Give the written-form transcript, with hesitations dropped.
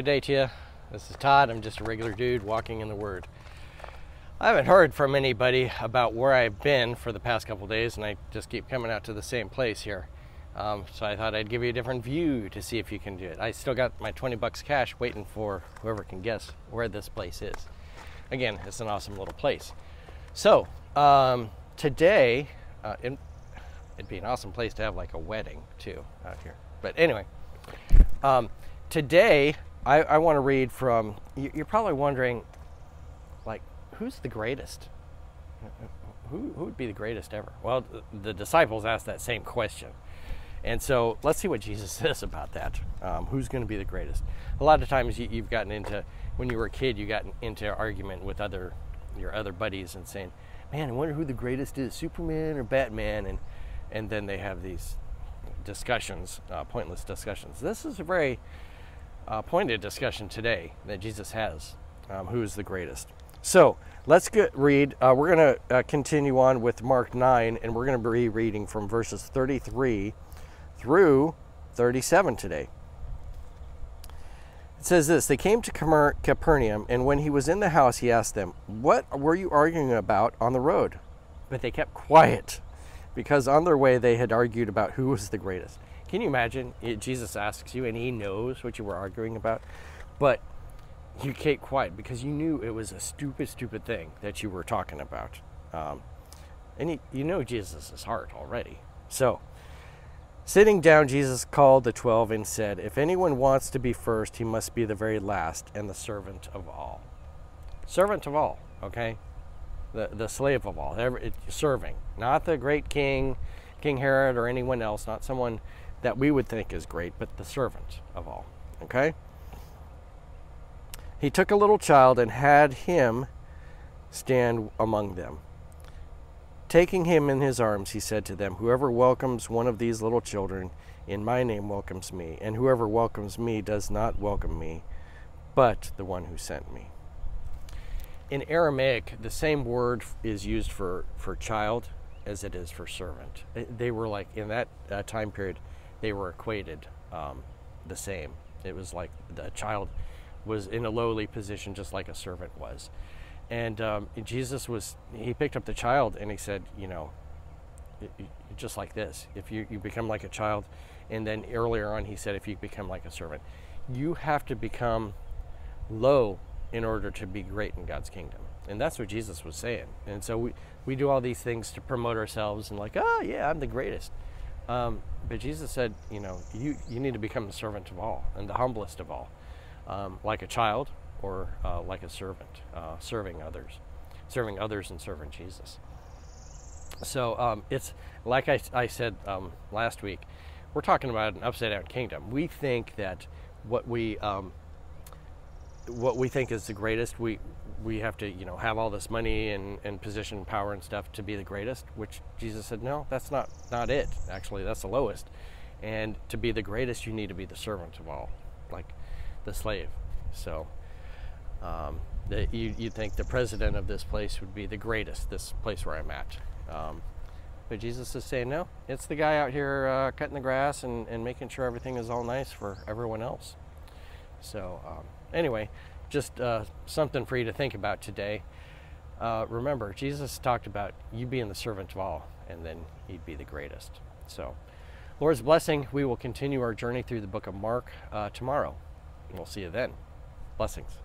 Good day to you. This is Todd. I'm just a regular dude walking in the Word. I haven't heard from anybody about where I've been for the past couple days, and I just keep coming out to the same place here. So I thought I'd give you a different view to see if you can do it. I still got my 20 bucks cash waiting for whoever can guess where this place is. Again, it's an awesome little place. So today, it'd be an awesome place to have like a wedding too out here. But anyway, today I want to read from, you're probably wondering, like, who's the greatest? Who would be the greatest ever? Well, the disciples asked that same question. And so let's see what Jesus says about that. Who's going to be the greatest? A lot of times you've gotten into, when you were a kid, you got into an argument with your other buddies and saying, man, I wonder who the greatest is, Superman or Batman? And then they have these discussions, pointless discussions. This is a very pointed discussion today that Jesus has. Who is the greatest? So let's read. We're going to continue on with Mark 9, and we're going to be reading from verses 33 through 37 today. It says this: They came to Capernaum, and when he was in the house, he asked them, "What were you arguing about on the road?" But they kept quiet, because on their way they had argued about who was the greatest. Can you imagine? Jesus asks you, and he knows what you were arguing about, but you kept quiet because you knew it was a stupid thing that you were talking about. And you know Jesus' heart already. So, sitting down, Jesus called the 12 and said, "If anyone wants to be first, he must be the very last and the servant of all." Servant of all, okay? The slave of all, serving. Not the great king, King Herod, or anyone else, not someone that we would think is great, but the servant of all, okay? He took a little child and had him stand among them. Taking him in his arms, he said to them, "Whoever welcomes one of these little children in my name welcomes me, and whoever welcomes me does not welcome me, but the one who sent me." In Aramaic, the same word is used for child as it is for servant. They were like, in that time period, they were equated the same. It was like the child was in a lowly position just like a servant was. And Jesus he picked up the child and he said, you know, just like this, if you become like a child, and then earlier on he said, if you become like a servant, you have to become low in order to be great in God's kingdom. And that's what Jesus was saying. And so we do all these things to promote ourselves and like, oh yeah, I'm the greatest. But Jesus said, you know, you need to become the servant of all and the humblest of all, like a child or like a servant, serving others and serving Jesus. So it's like I said last week, we're talking about an upside down kingdom. We think that what we think is the greatest, we have to, you know, have all this money and position and power and stuff to be the greatest, which Jesus said, no, that's not it. Actually, that's the lowest. And to be the greatest, you need to be the servant of all, like the slave. So you'd think the president of this place would be the greatest, this place where I'm at. But Jesus is saying, no, it's the guy out here cutting the grass and making sure everything is all nice for everyone else. So anyway, just something for you to think about today. Remember, Jesus talked about you being the servant of all, and then he'd be the greatest. So, Lord's blessing. We will continue our journey through the book of Mark tomorrow. We'll see you then. Blessings.